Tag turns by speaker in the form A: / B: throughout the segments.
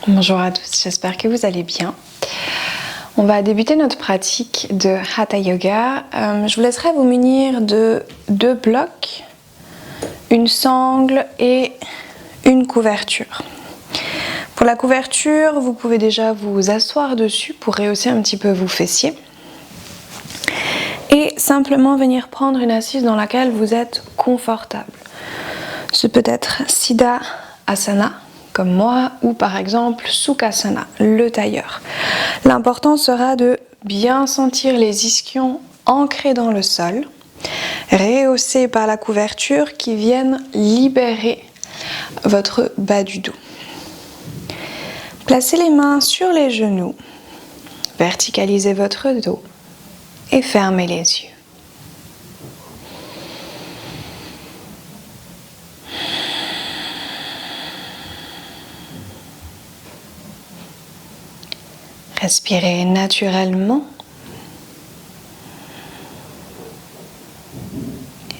A: Bonjour à tous, j'espère que vous allez bien. On va débuter notre pratique de Hatha Yoga. Je vous laisserai vous munir de 2 blocs, une sangle et une couverture. Pour la couverture, vous pouvez déjà vous asseoir dessus pour rehausser un petit peu vos fessiers. Et simplement venir prendre une assise dans laquelle vous êtes confortable. Ce peut être Siddha Asana, comme moi, ou par exemple Sukhasana, le tailleur. L'important sera de bien sentir les ischions ancrés dans le sol, rehaussés par la couverture qui viennent libérer votre bas du dos. Placez les mains sur les genoux, verticalisez votre dos et fermez les yeux. Respirez naturellement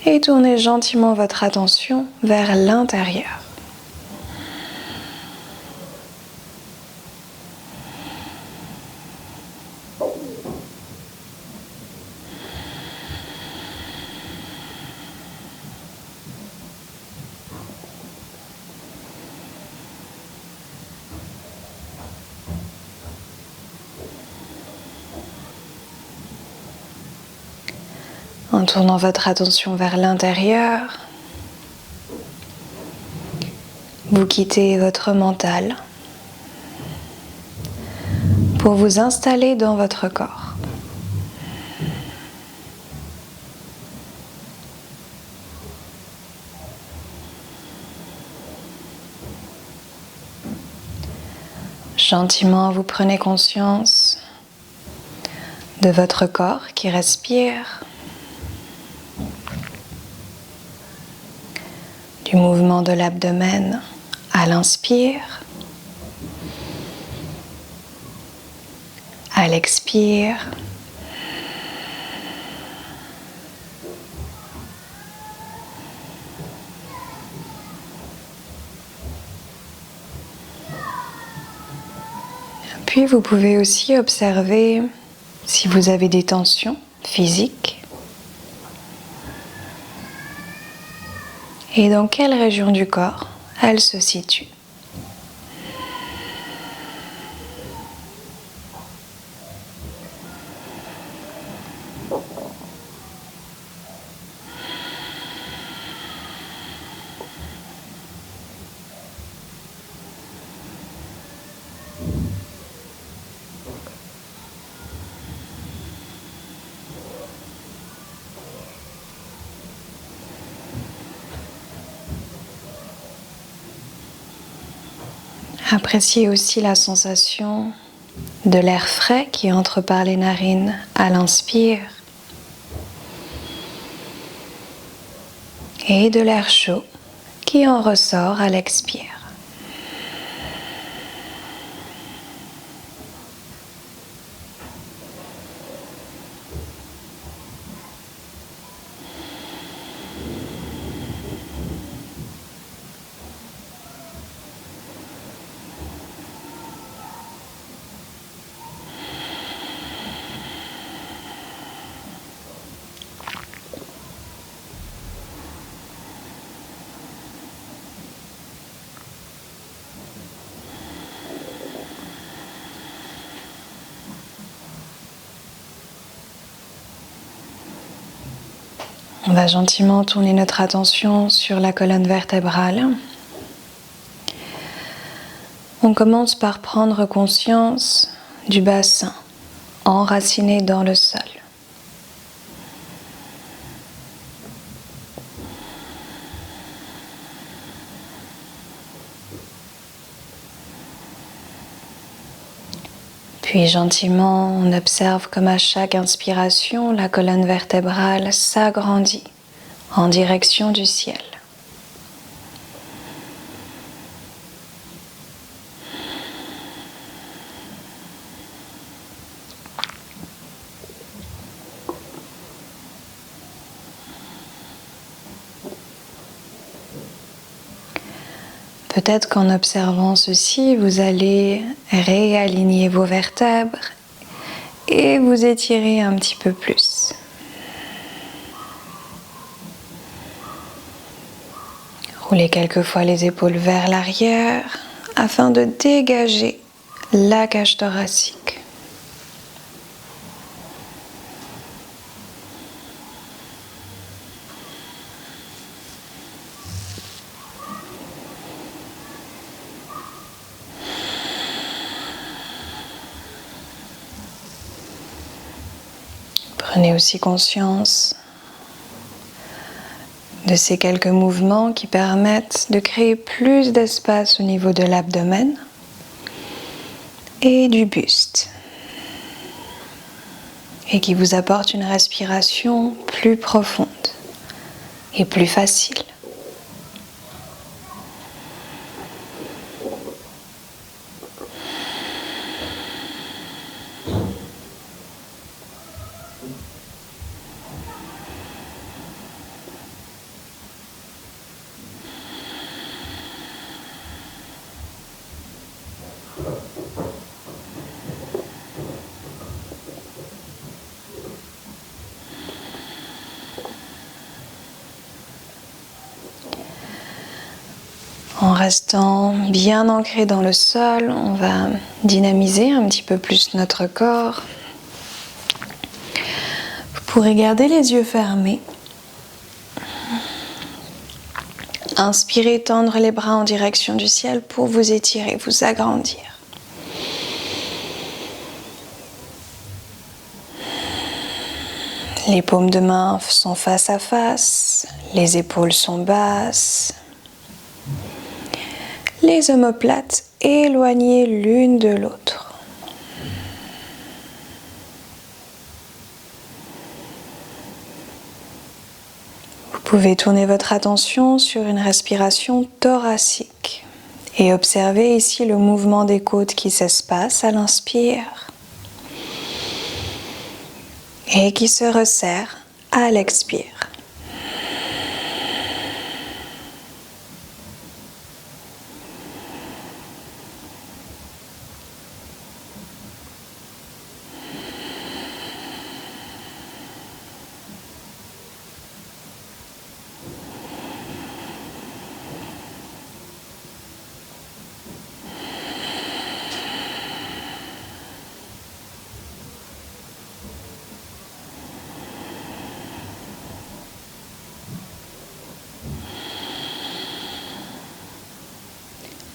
A: et tournez gentiment votre attention vers l'intérieur. En tournant votre attention vers l'intérieur, vous quittez votre mental pour vous installer dans votre corps. Gentiment, vous prenez conscience de votre corps qui respire, du mouvement de l'abdomen à l'inspire, à l'expire. Puis vous pouvez aussi observer si vous avez des tensions physiques et dans quelle région du corps elles se situent. Appréciez aussi la sensation de l'air frais qui entre par les narines à l'inspire et de l'air chaud qui en ressort à l'expire. On va gentiment tourner notre attention sur la colonne vertébrale. On commence par prendre conscience du bassin enraciné dans le sol. Puis gentiment, on observe comme à chaque inspiration, la colonne vertébrale s'agrandit en direction du ciel. Peut-être qu'en observant ceci, vous allez réaligner vos vertèbres et vous étirer un petit peu plus. Roulez quelques fois les épaules vers l'arrière afin de dégager la cage thoracique. Prenez aussi conscience de ces quelques mouvements qui permettent de créer plus d'espace au niveau de l'abdomen et du buste et qui vous apportent une respiration plus profonde et plus facile. En restant bien ancré dans le sol, on va dynamiser un petit peu plus notre corps. Vous pourrez garder les yeux fermés. Inspirez, tendre les bras en direction du ciel pour vous étirer, vous agrandir. Les paumes de main sont face à face, les épaules sont basses. Les omoplates éloignées l'une de l'autre. Vous pouvez tourner votre attention sur une respiration thoracique et observer ici le mouvement des côtes qui s'espacent à l'inspire et qui se resserrent à l'expire.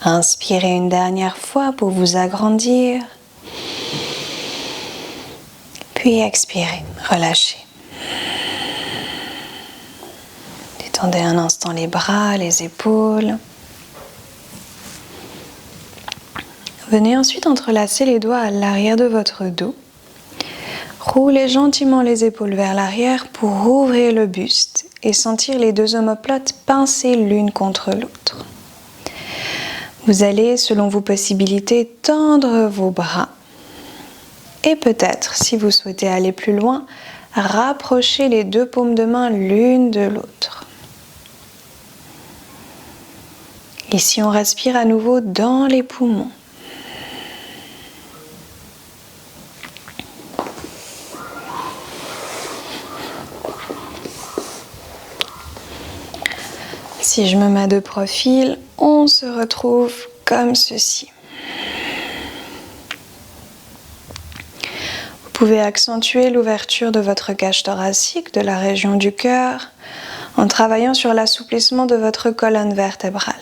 A: Inspirez une dernière fois pour vous agrandir. Puis expirez, relâchez. Détendez un instant les bras, les épaules. Venez ensuite entrelacer les doigts à l'arrière de votre dos. Roulez gentiment les épaules vers l'arrière pour ouvrir le buste et sentir les deux omoplates pincer l'une contre l'autre. Vous allez, selon vos possibilités, tendre vos bras et peut-être, si vous souhaitez aller plus loin, rapprocher les deux paumes de main l'une de l'autre. Ici, on respire à nouveau dans les poumons. Si je me mets de profil, on se retrouve comme ceci. Vous pouvez accentuer l'ouverture de votre cage thoracique, de la région du cœur, en travaillant sur l'assouplissement de votre colonne vertébrale.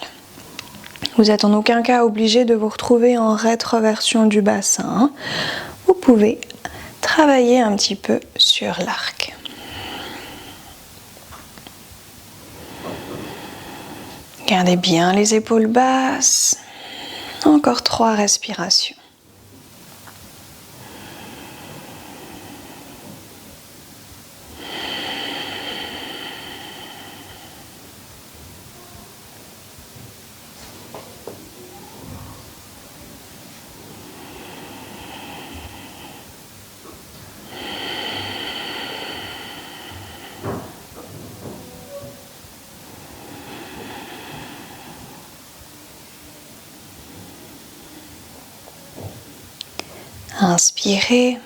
A: Vous n'êtes en aucun cas obligé de vous retrouver en rétroversion du bassin. Vous pouvez travailler un petit peu sur l'arc. Gardez bien les épaules basses. Encore 3 respirations. Inspirez.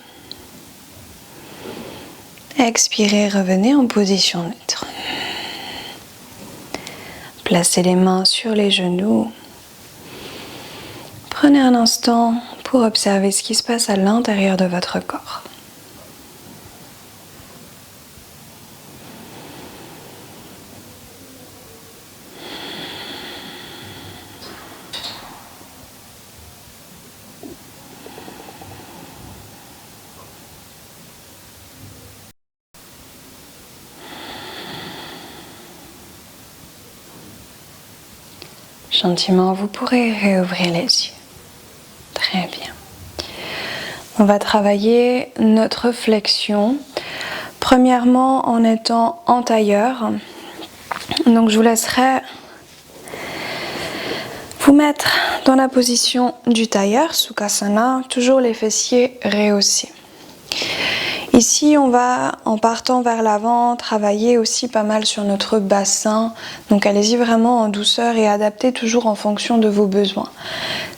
A: Expirez, revenez en position neutre. Placez les mains sur les genoux. Prenez un instant pour observer ce qui se passe à l'intérieur de votre corps. Gentiment, vous pourrez réouvrir les yeux. Très bien. On va travailler notre flexion. Premièrement, en étant en tailleur. Donc, je vous laisserai vous mettre dans la position du tailleur, Sukhasana, toujours les fessiers rehaussés. Ici, on va, en partant vers l'avant, travailler aussi pas mal sur notre bassin. Donc allez-y vraiment en douceur et adaptez toujours en fonction de vos besoins.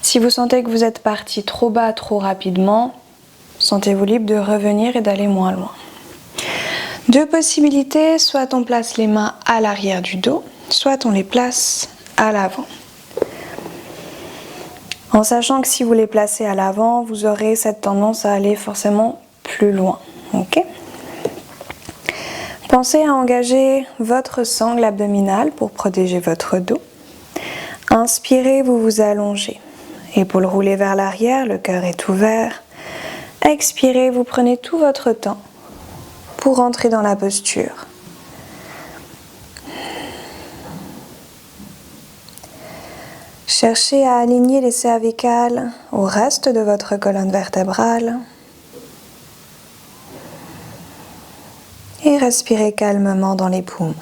A: Si vous sentez que vous êtes parti trop bas, trop rapidement, sentez-vous libre de revenir et d'aller moins loin. Deux possibilités, soit on place les mains à l'arrière du dos, soit on les place à l'avant. En sachant que si vous les placez à l'avant, vous aurez cette tendance à aller forcément plus loin. Ok. Pensez à engager votre sangle abdominale pour protéger votre dos. Inspirez, vous vous allongez. Épaules roulées vers l'arrière, le cœur est ouvert. Expirez, vous prenez tout votre temps pour entrer dans la posture. Cherchez à aligner les cervicales au reste de votre colonne vertébrale. Et respirez calmement dans les poumons.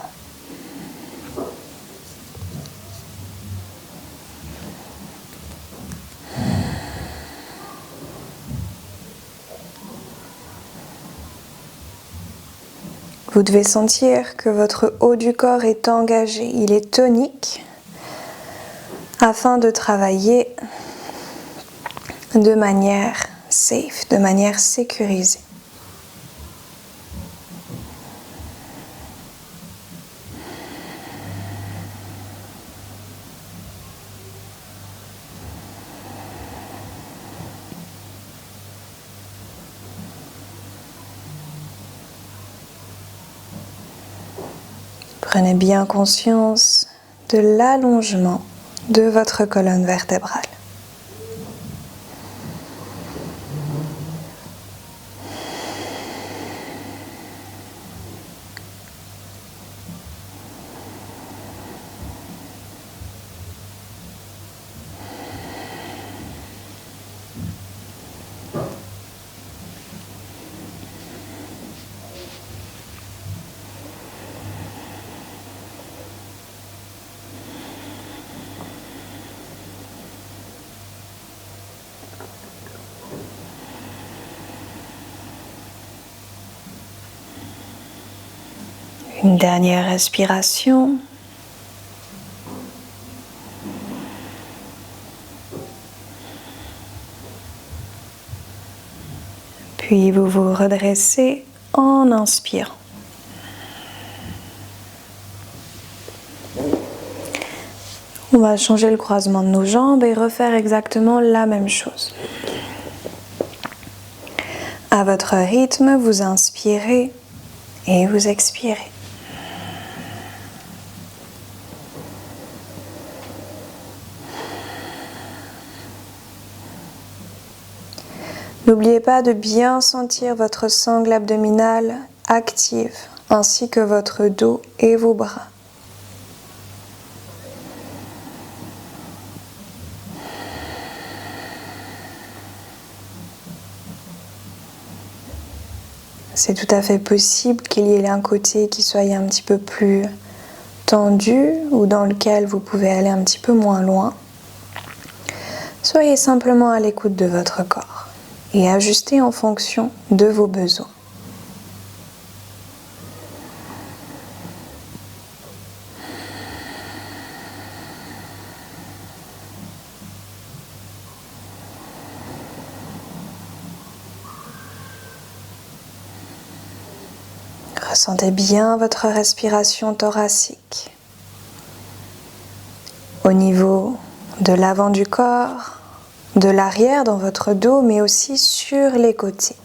A: Vous devez sentir que votre haut du corps est engagé, il est tonique, afin de travailler de manière safe, de manière sécurisée. Prenez bien conscience de l'allongement de votre colonne vertébrale. Une dernière respiration. Puis vous vous redressez en inspirant. On va changer le croisement de nos jambes et refaire exactement la même chose. À votre rythme, vous inspirez et vous expirez. N'oubliez pas de bien sentir votre sangle abdominale active, ainsi que votre dos et vos bras. C'est tout à fait possible qu'il y ait un côté qui soit un petit peu plus tendu ou dans lequel vous pouvez aller un petit peu moins loin. Soyez simplement à l'écoute de votre corps et ajustez en fonction de vos besoins. Ressentez bien votre respiration thoracique au niveau de l'avant du corps, de l'arrière dans votre dos, mais aussi sur les côtés.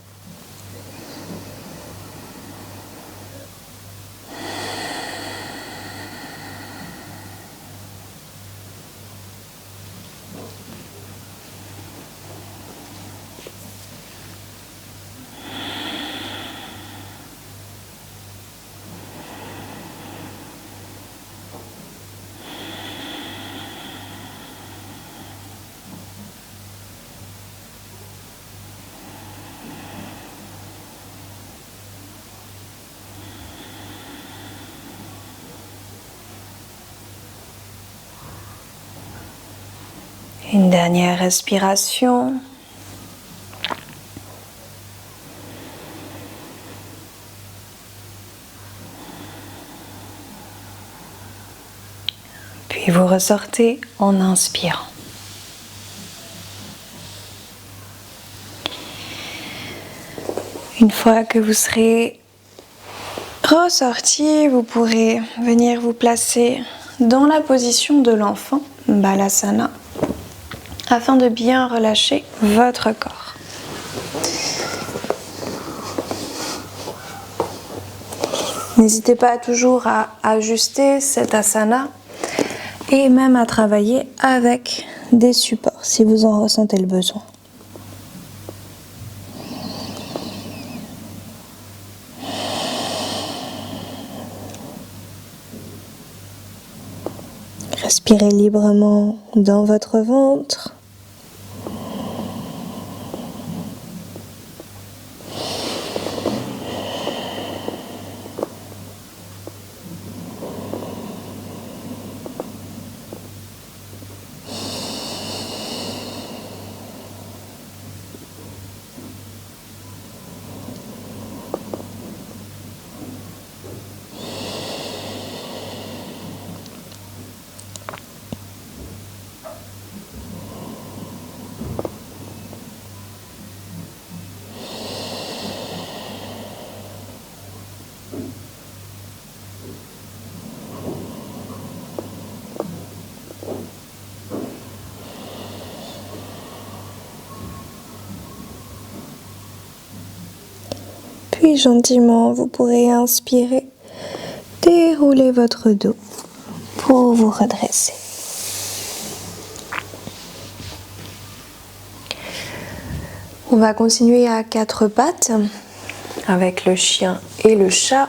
A: Une dernière respiration. Puis vous ressortez en inspirant. Une fois que vous serez ressorti, vous pourrez venir vous placer dans la position de l'enfant, Balasana, afin de bien relâcher votre corps. N'hésitez pas toujours à ajuster cet asana et même à travailler avec des supports si vous en ressentez le besoin. Respirez librement dans votre ventre. Puis gentiment, vous pourrez inspirer, dérouler votre dos pour vous redresser. On va continuer à quatre pattes avec le chien et le chat.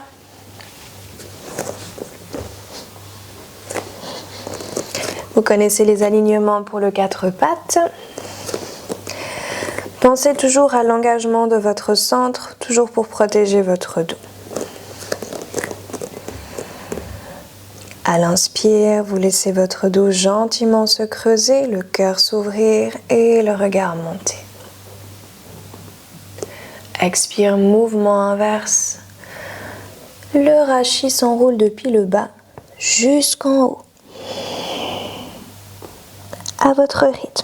A: Vous connaissez les alignements pour le quatre pattes. Pensez toujours à l'engagement de votre centre, toujours pour protéger votre dos. À l'inspire, vous laissez votre dos gentiment se creuser, le cœur s'ouvrir et le regard monter. Expire, mouvement inverse. Le rachis s'enroule depuis le bas jusqu'en haut. À votre rythme.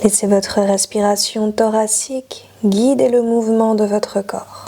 A: Laissez votre respiration thoracique guider le mouvement de votre corps.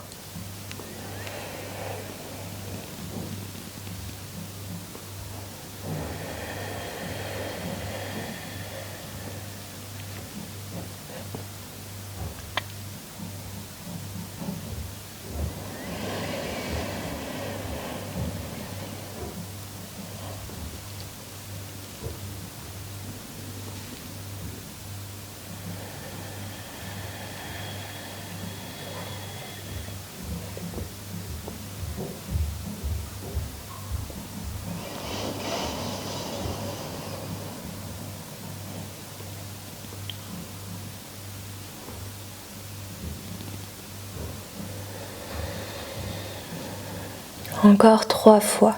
A: Encore 3 fois.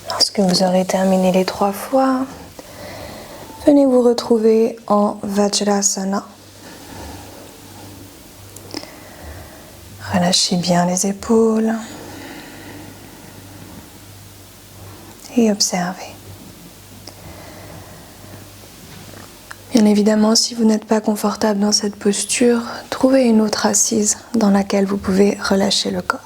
A: Lorsque vous aurez terminé les 3 fois, venez vous retrouver en Vajrasana. Relâchez bien les épaules et observez. Bien évidemment, si vous n'êtes pas confortable dans cette posture, trouvez une autre assise dans laquelle vous pouvez relâcher le corps.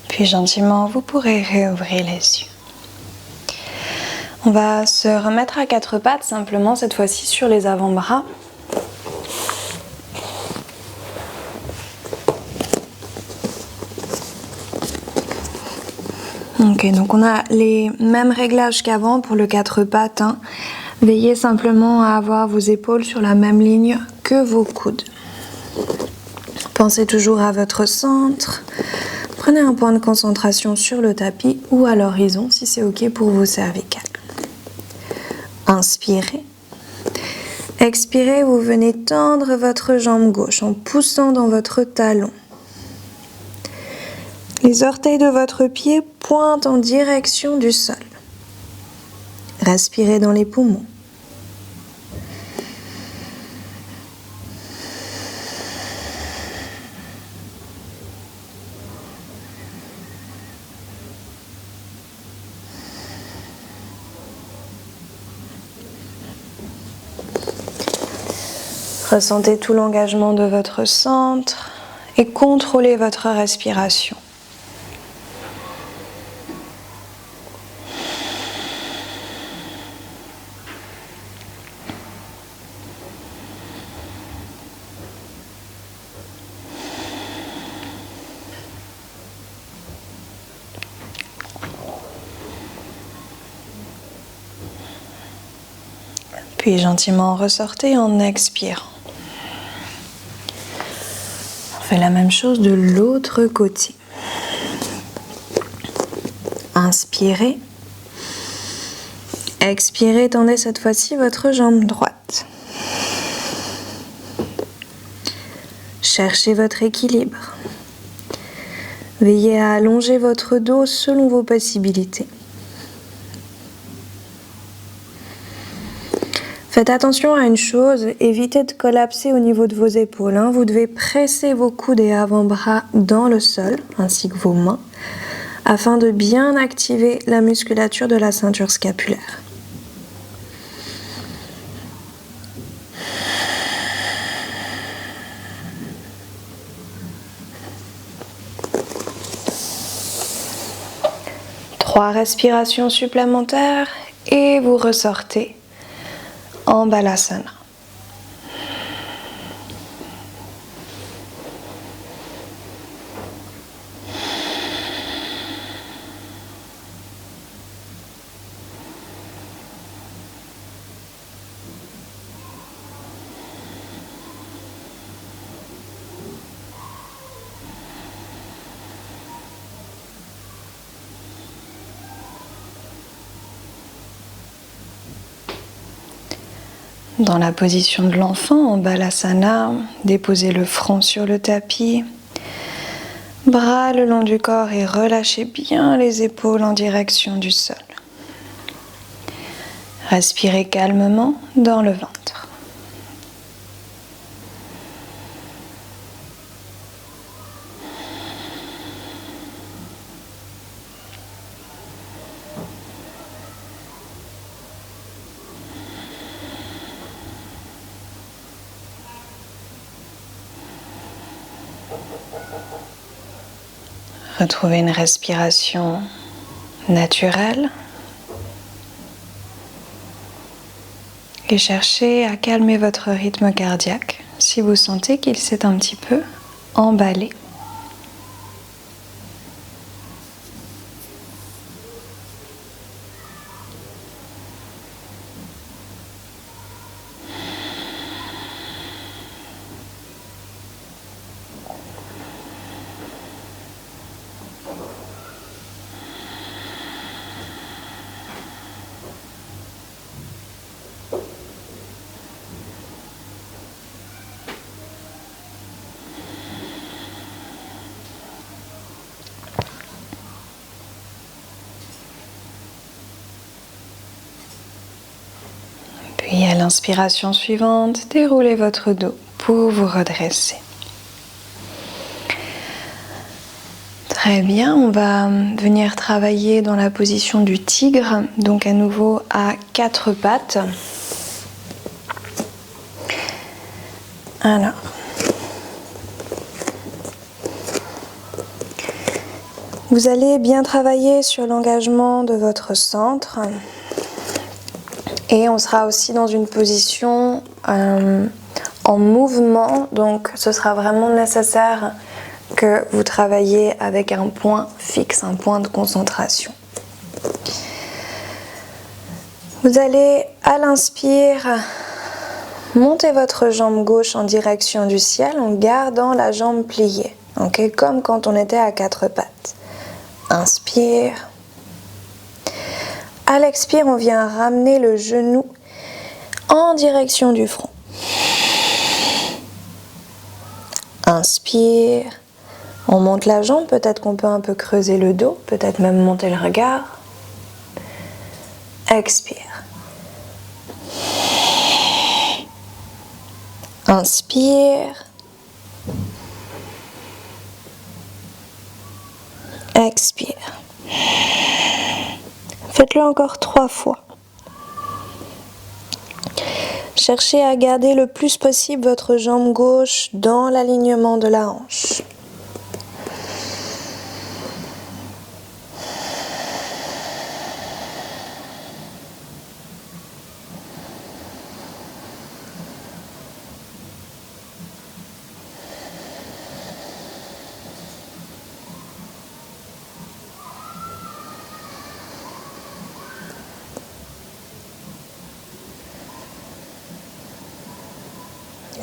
A: Puis gentiment, vous pourrez réouvrir les yeux. On va se remettre à 4 pattes, simplement cette fois-ci sur les avant-bras. Ok, donc on a les mêmes réglages qu'avant pour le 4 pattes. Veillez simplement à avoir vos épaules sur la même ligne que vos coudes. Pensez toujours à votre centre. Prenez un point de concentration sur le tapis ou à l'horizon si c'est ok pour vos cervicales. Inspirez. Expirez, vous venez tendre votre jambe gauche en poussant dans votre talon. Les orteils de votre pied pointent en direction du sol. Respirez dans les poumons. Ressentez tout l'engagement de votre centre et contrôlez votre respiration. Puis gentiment ressortez en expirant. On fait la même chose de l'autre côté. Inspirez. Expirez, tendez cette fois-ci votre jambe droite. Cherchez votre équilibre. Veillez à allonger votre dos selon vos possibilités. Faites attention à une chose, évitez de collapser au niveau de vos épaules. Vous devez presser vos coudes et avant-bras dans le sol, ainsi que vos mains, afin de bien activer la musculature de la ceinture scapulaire. Trois respirations supplémentaires et vous ressortez en Balasana. Dans la position de l'enfant, en Balasana, déposez le front sur le tapis, bras le long du corps et relâchez bien les épaules en direction du sol. Respirez calmement dans le ventre. Retrouvez une respiration naturelle et cherchez à calmer votre rythme cardiaque si vous sentez qu'il s'est un petit peu emballé. Puis à l'inspiration suivante, déroulez votre dos pour vous redresser. Très bien, on va venir travailler dans la position du tigre, donc à nouveau à 4 pattes. Alors, vous allez bien travailler sur l'engagement de votre centre. Et on sera aussi dans une position en mouvement, donc ce sera vraiment nécessaire que vous travaillez avec un point fixe, un point de concentration. Vous allez, à l'inspire, monter votre jambe gauche en direction du ciel en gardant la jambe pliée, okay, comme quand on était à 4 pattes. Inspire. À l'expire, on vient ramener le genou en direction du front. Inspire. On monte la jambe, peut-être qu'on peut un peu creuser le dos, peut-être même monter le regard. Expire. Inspire. Expire. Faites-le encore 3 fois. Cherchez à garder le plus possible votre jambe gauche dans l'alignement de la hanche.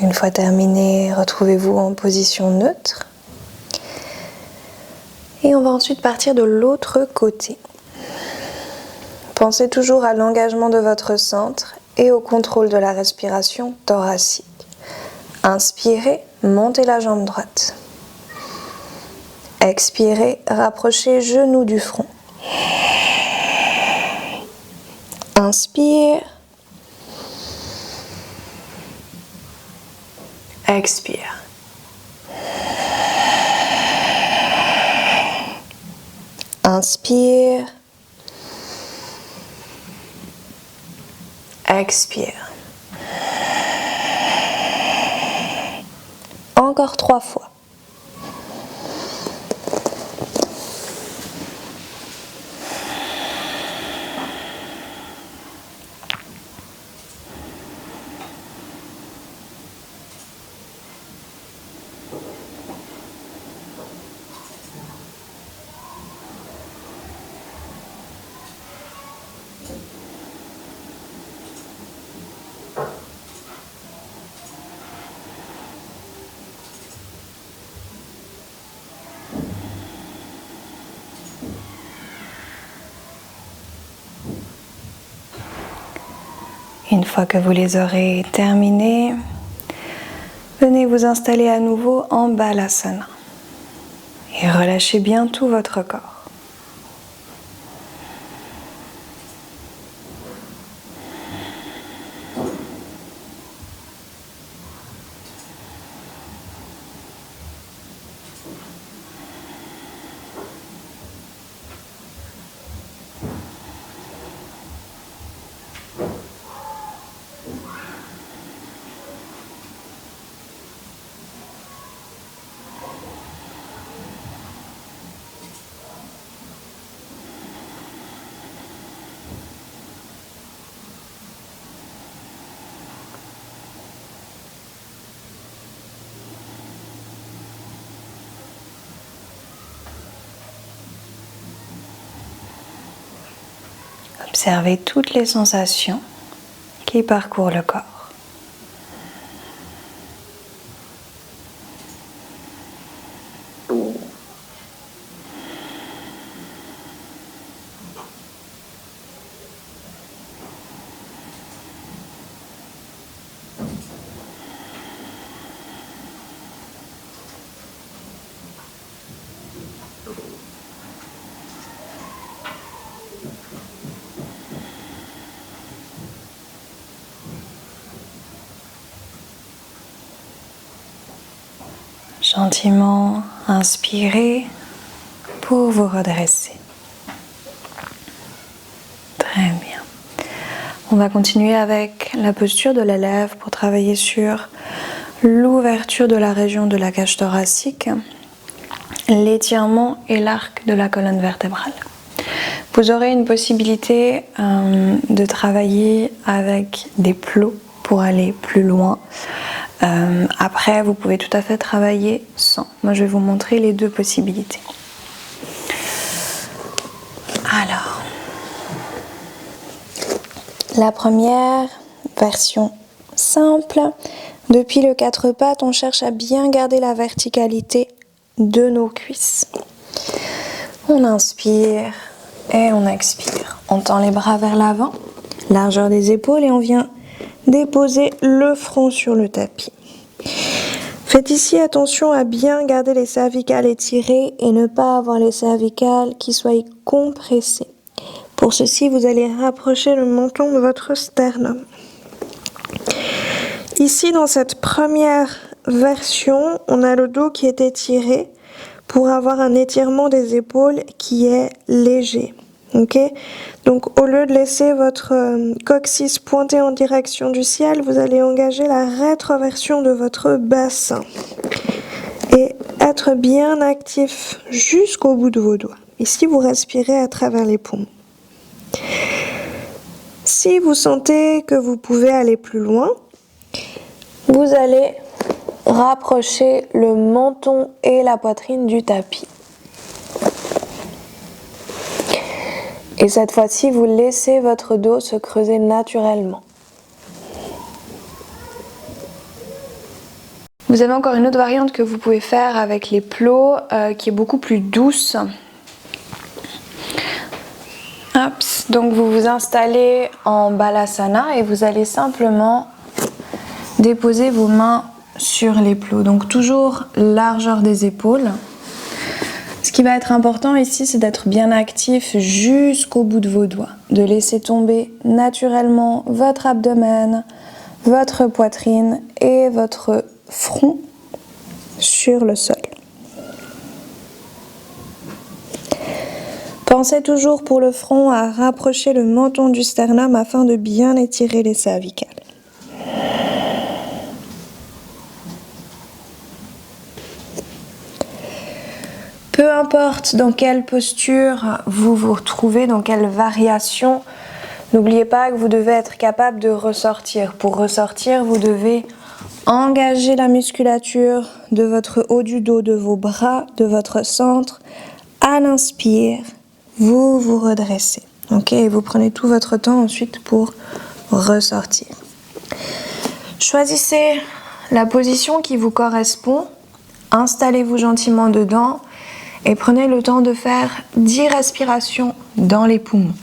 A: Une fois terminé, retrouvez-vous en position neutre. Et on va ensuite partir de l'autre côté. Pensez toujours à l'engagement de votre centre et au contrôle de la respiration thoracique. Inspirez, montez la jambe droite. Expirez, rapprochez genou du front. Inspire. Expire. Inspire. Expire. Encore 3 fois. Une fois que vous les aurez terminés, venez vous installer à nouveau en Balasana et relâchez bien tout votre corps. Observez toutes les sensations qui parcourent le corps. Gentiment inspirez pour vous redresser. Très bien. On va continuer avec la posture de la lèvre pour travailler sur l'ouverture de la région de la cage thoracique, l'étirement et l'arc de la colonne vertébrale. Vous aurez une possibilité de travailler avec des plots pour aller plus loin. Après, vous pouvez tout à fait travailler sans. Moi, je vais vous montrer les deux possibilités. Alors, la première version simple. Depuis le 4 pattes, on cherche à bien garder la verticalité de nos cuisses. On inspire et on expire. On tend les bras vers l'avant, largeur des épaules et on vient déposer le front sur le tapis. Faites ici attention à bien garder les cervicales étirées et ne pas avoir les cervicales qui soient compressées. Pour ceci, vous allez rapprocher le menton de votre sternum. Ici, dans cette première version, on a le dos qui est étiré pour avoir un étirement des épaules qui est léger. Okay. Donc au lieu de laisser votre coccyx pointer en direction du ciel, vous allez engager la rétroversion de votre bassin et être bien actif jusqu'au bout de vos doigts. Ici, vous respirez à travers les poumons. Si vous sentez que vous pouvez aller plus loin, vous allez rapprocher le menton et la poitrine du tapis. Et cette fois-ci, vous laissez votre dos se creuser naturellement. Vous avez encore une autre variante que vous pouvez faire avec les plots qui est beaucoup plus douce. Hops. Donc vous vous installez en Balasana et vous allez simplement déposer vos mains sur les plots. Donc toujours largeur des épaules. Ce qui va être important ici, c'est d'être bien actif jusqu'au bout de vos doigts, de laisser tomber naturellement votre abdomen, votre poitrine et votre front sur le sol. Pensez toujours pour le front à rapprocher le menton du sternum afin de bien étirer les cervicales. Peu importe dans quelle posture vous vous retrouvez, dans quelle variation, n'oubliez pas que vous devez être capable de ressortir. Pour ressortir, vous devez engager la musculature de votre haut du dos, de vos bras, de votre centre. À l'inspire, vous vous redressez. Ok, et vous prenez tout votre temps ensuite pour ressortir. Choisissez la position qui vous correspond. Installez-vous gentiment dedans. Et prenez le temps de faire 10 respirations dans les poumons.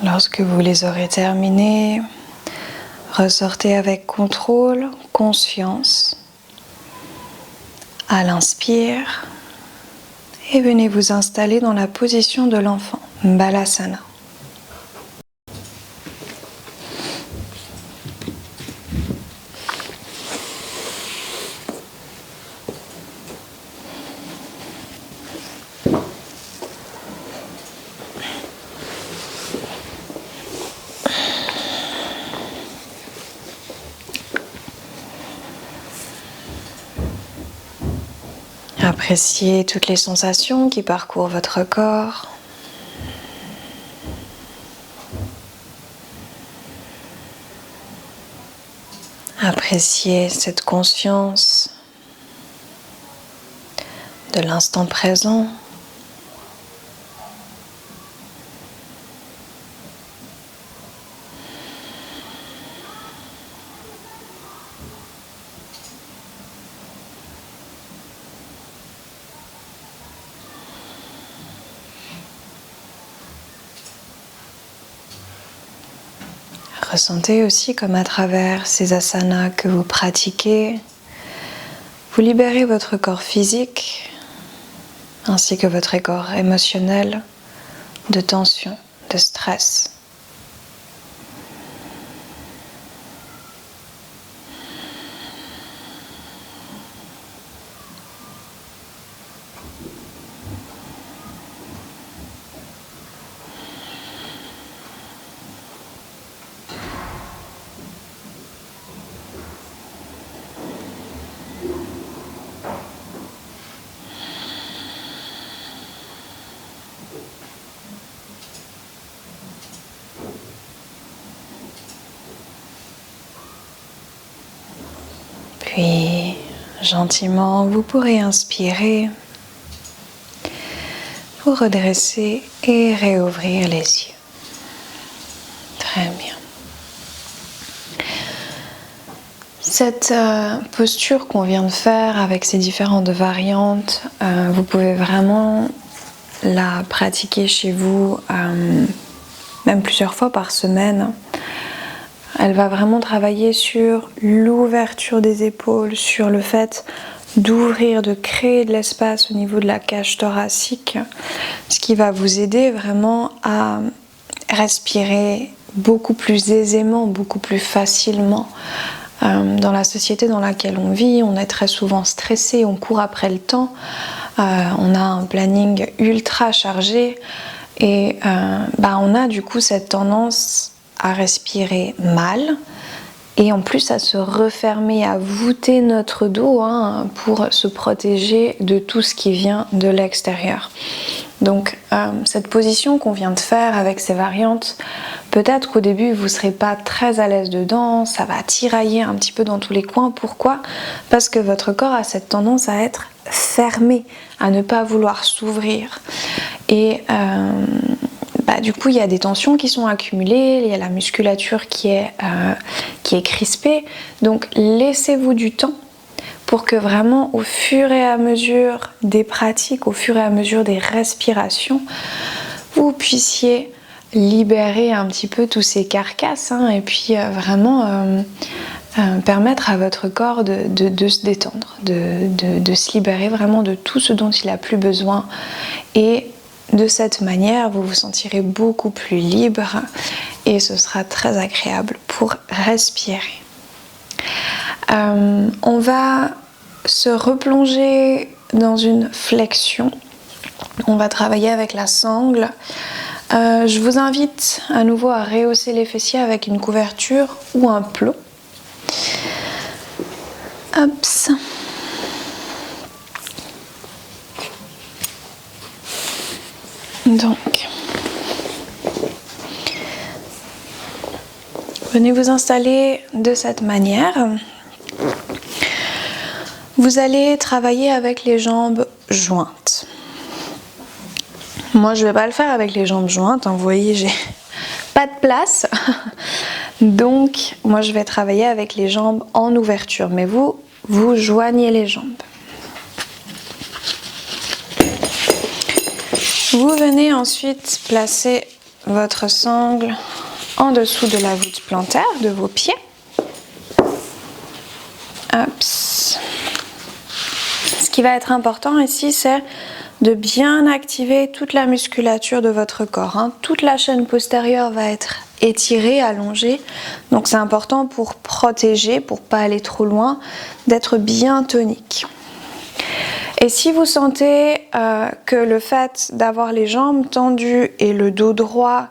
A: Lorsque vous les aurez terminés, ressortez avec contrôle, conscience à l'inspire et venez vous installer dans la position de l'enfant, Balasana. Appréciez toutes les sensations qui parcourent votre corps. Appréciez cette conscience de l'instant présent. Ressentez aussi comme à travers ces asanas que vous pratiquez, vous libérez votre corps physique ainsi que votre corps émotionnel de tension, de stress. Puis, gentiment, vous pourrez inspirer, vous redresser et réouvrir les yeux. Très bien. Cette posture qu'on vient de faire avec ces différentes variantes, vous pouvez vraiment la pratiquer chez vous, même plusieurs fois par semaine. Elle va vraiment travailler sur l'ouverture des épaules, sur le fait d'ouvrir, de créer de l'espace au niveau de la cage thoracique, ce qui va vous aider vraiment à respirer beaucoup plus aisément, beaucoup plus facilement. Dans la société dans laquelle on vit, on est très souvent stressé, on court après le temps, on a un planning ultra chargé et on a du coup cette tendance à respirer mal et en plus à se refermer, à voûter notre dos pour se protéger de tout ce qui vient de l'extérieur. Donc cette position qu'on vient de faire avec ces variantes, peut-être qu'au début vous ne serez pas très à l'aise dedans, ça va tirailler un petit peu dans tous les coins. Pourquoi ? Parce que votre corps a cette tendance à être fermé, à ne pas vouloir s'ouvrir. Et du coup il y a des tensions qui sont accumulées, il y a la musculature qui est crispée. Donc laissez-vous du temps pour que vraiment au fur et à mesure des pratiques, au fur et à mesure des respirations, vous puissiez libérer un petit peu tous ces carcasses et puis vraiment permettre à votre corps de se détendre, de se libérer vraiment de tout ce dont il n'a plus besoin. Et de cette manière, vous vous sentirez beaucoup plus libre et ce sera très agréable pour respirer. On va se replonger dans une flexion. On va travailler avec la sangle. Je vous invite à nouveau à rehausser les fessiers avec une couverture ou un plot. Hop. Donc, venez vous installer de cette manière. Vous allez travailler avec les jambes jointes. Moi, je ne vais pas le faire avec les jambes jointes. Vous voyez, j'ai pas de place. Donc, moi, je vais travailler avec les jambes en ouverture. Mais vous joignez les jambes. Vous venez ensuite placer votre sangle en dessous de la voûte plantaire de vos pieds. Hop. Ce qui va être important ici, c'est de bien activer toute la musculature de votre corps. Toute la chaîne postérieure va être étirée, allongée. Donc c'est important pour protéger, pour pas aller trop loin, d'être bien tonique. Et si vous sentez que le fait d'avoir les jambes tendues et le dos droit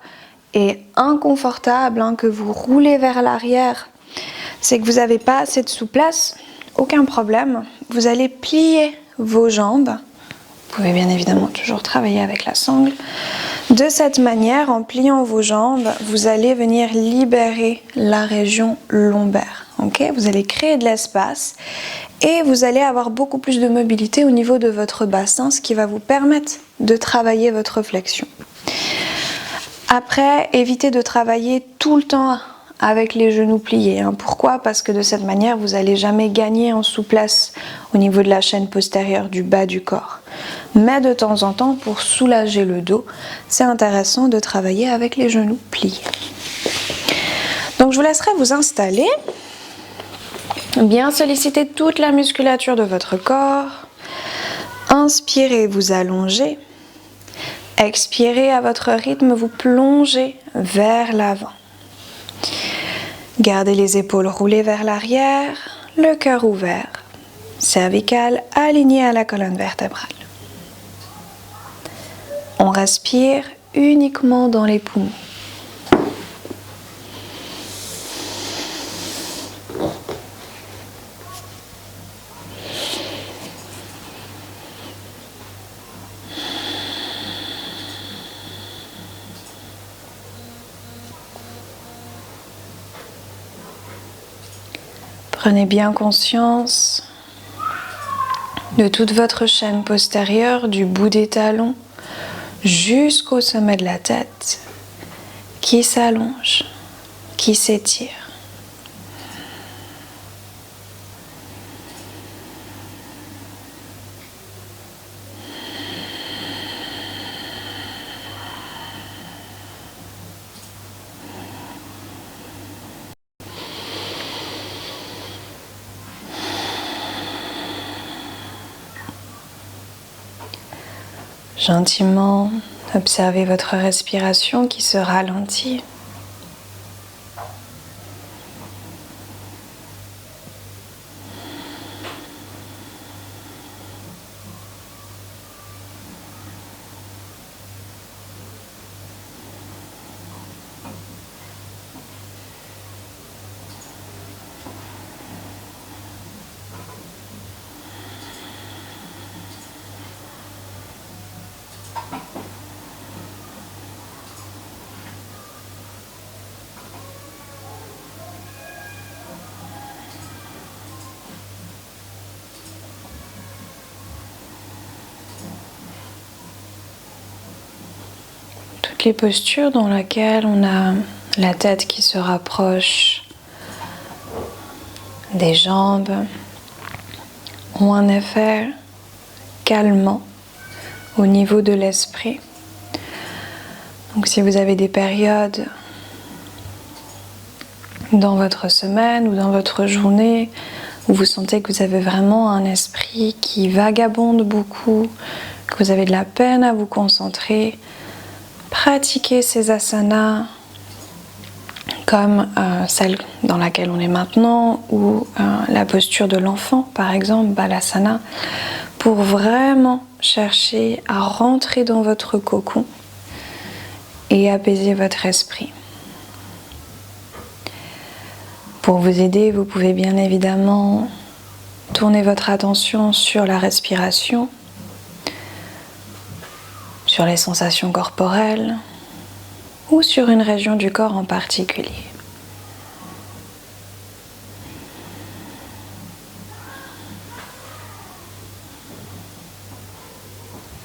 A: est inconfortable, que vous roulez vers l'arrière, c'est que vous n'avez pas assez de souplesse, aucun problème. Vous allez plier vos jambes. Vous pouvez bien évidemment toujours travailler avec la sangle. De cette manière, en pliant vos jambes, vous allez venir libérer la région lombaire. Okay? Vous allez créer de l'espace et vous allez avoir beaucoup plus de mobilité au niveau de votre bassin, ce qui va vous permettre de travailler votre flexion. Après, évitez de travailler tout le temps avec les genoux pliés. Pourquoi? Parce que de cette manière, vous n'allez jamais gagner en souplesse au niveau de la chaîne postérieure du bas du corps. Mais de temps en temps, pour soulager le dos, c'est intéressant de travailler avec les genoux pliés. Donc je vous laisserai vous installer, bien solliciter toute la musculature de votre corps. Inspirez, vous allongez. Expirez à votre rythme, vous plongez vers l'avant. Gardez les épaules roulées vers l'arrière, le cœur ouvert, cervical aligné à la colonne vertébrale. On respire uniquement dans les poumons. Prenez bien conscience de toute votre chaîne postérieure, du bout des talons jusqu'au sommet de la tête, qui s'allonge, qui s'étire. Gentiment, observez votre respiration qui se ralentit. Toutes les postures dans lesquelles on a la tête qui se rapproche des jambes ont un effet calmant au niveau de l'esprit. Donc si vous avez des périodes dans votre semaine ou dans votre journée où vous sentez que vous avez vraiment un esprit qui vagabonde beaucoup, que vous avez de la peine à vous concentrer, pratiquez ces asanas comme celle dans laquelle on est maintenant ou la posture de l'enfant, par exemple, Balasana, pour vraiment chercher à rentrer dans votre cocon et apaiser votre esprit. Pour vous aider, vous pouvez bien évidemment tourner votre attention sur la respiration, sur les sensations corporelles ou sur une région du corps en particulier.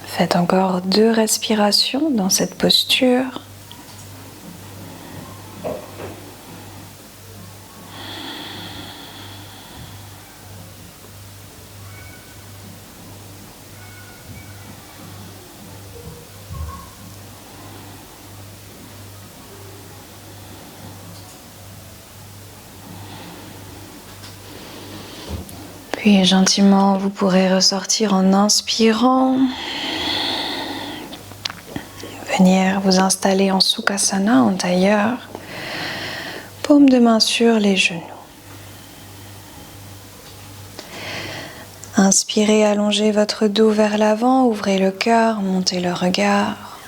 A: Faites encore 2 respirations dans cette posture. Puis gentiment, vous pourrez ressortir en inspirant. Venir vous installer en Sukhasana, en tailleur. Paume de main sur les genoux. Inspirez, allongez votre dos vers l'avant, ouvrez le cœur, montez le regard.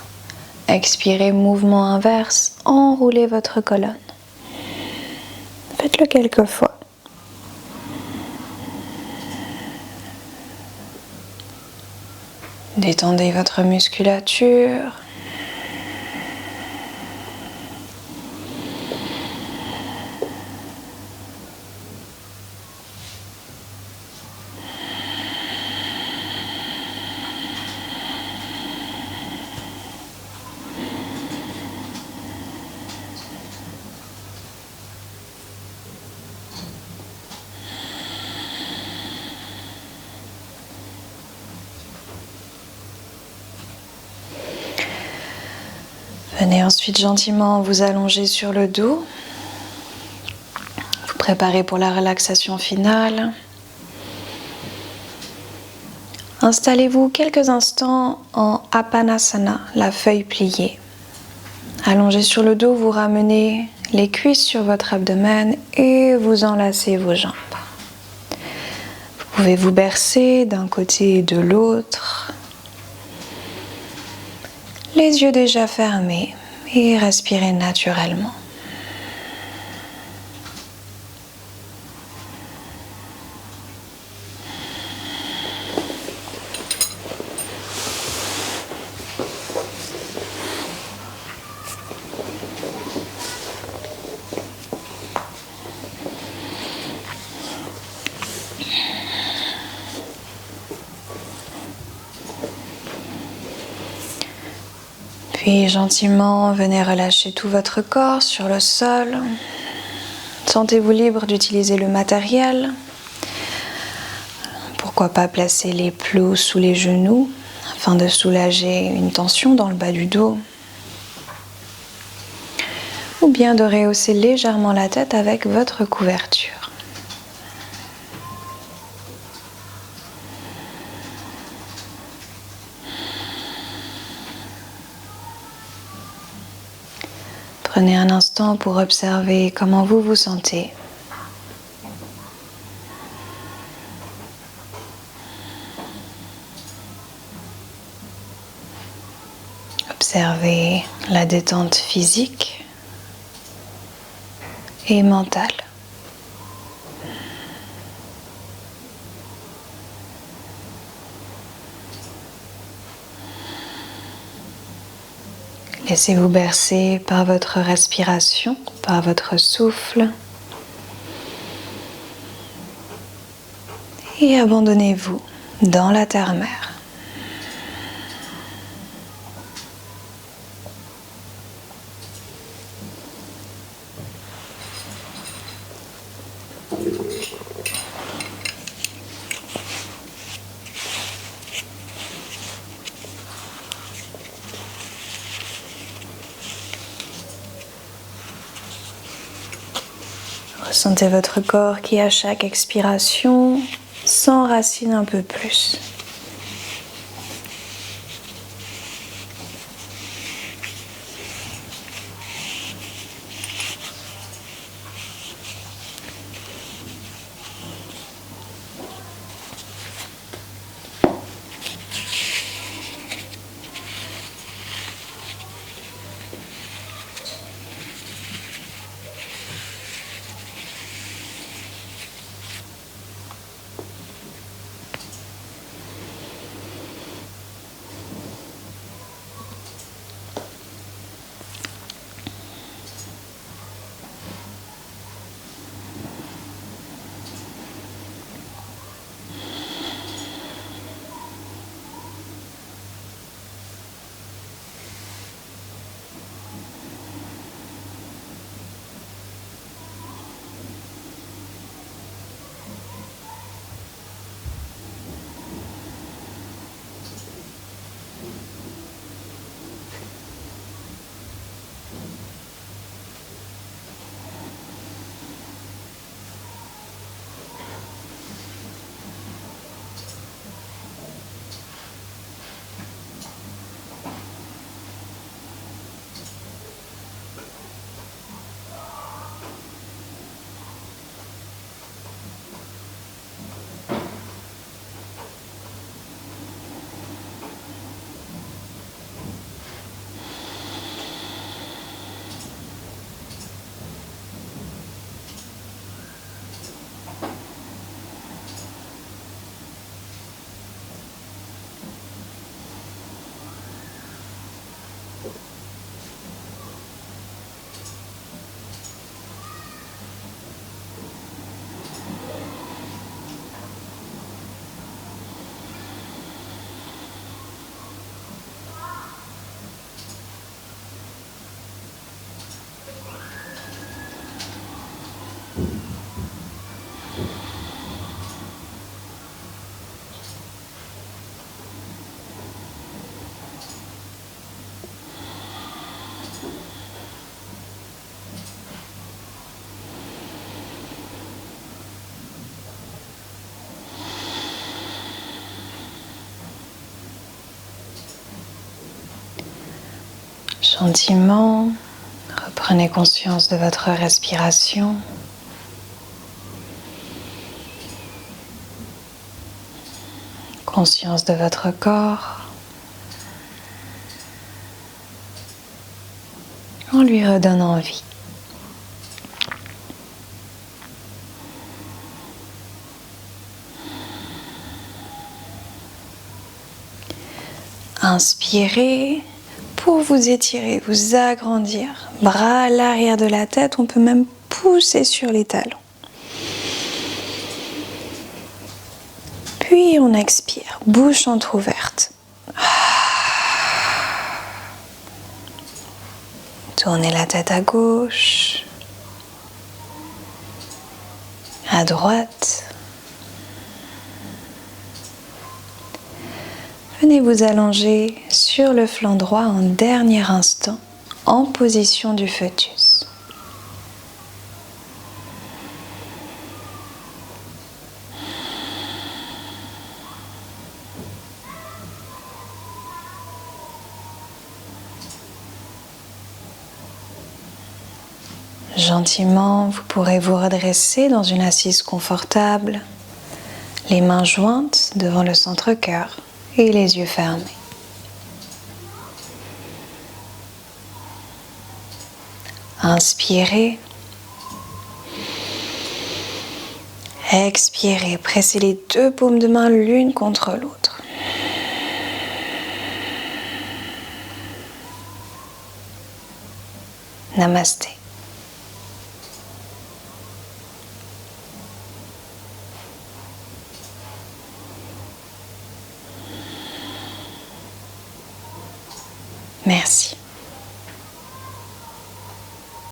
A: Expirez, mouvement inverse, enroulez votre colonne. Faites-le quelques fois. Détendez votre musculature. Venez ensuite gentiment vous allonger sur le dos. Vous préparez pour la relaxation finale. Installez-vous quelques instants en Apanasana, la feuille pliée. Allongé sur le dos, vous ramenez les cuisses sur votre abdomen et vous enlacez vos jambes. Vous pouvez vous bercer d'un côté et de l'autre. Les yeux déjà fermés et respirez naturellement. Puis gentiment, venez relâcher tout votre corps sur le sol. Sentez-vous libre d'utiliser le matériel. Pourquoi pas placer les plots sous les genoux afin de soulager une tension dans le bas du dos. Ou bien de rehausser légèrement la tête avec votre couverture. Prenez un instant pour observer comment vous vous sentez. Observez la détente physique et mentale. Laissez-vous bercer par votre respiration, par votre souffle. Et abandonnez-vous dans la terre-mère. Ressentez votre corps qui, à chaque expiration, s'enracine un peu plus. Gentiment, reprenez conscience de votre respiration. Conscience de votre corps. En lui redonnant vie. Inspirez pour vous étirer, vous agrandir. Bras à l'arrière de la tête, on peut même pousser sur les talons. Puis on expire, bouche entrouverte. Tournez la tête à gauche, à droite. Venez vous allonger sur le flanc droit un dernier instant en position du fœtus. Gentiment, vous pourrez vous redresser dans une assise confortable, les mains jointes devant le centre-cœur et les yeux fermés. Inspirez. Expirez, pressez les deux paumes de main l'une contre l'autre. Namasté. Merci.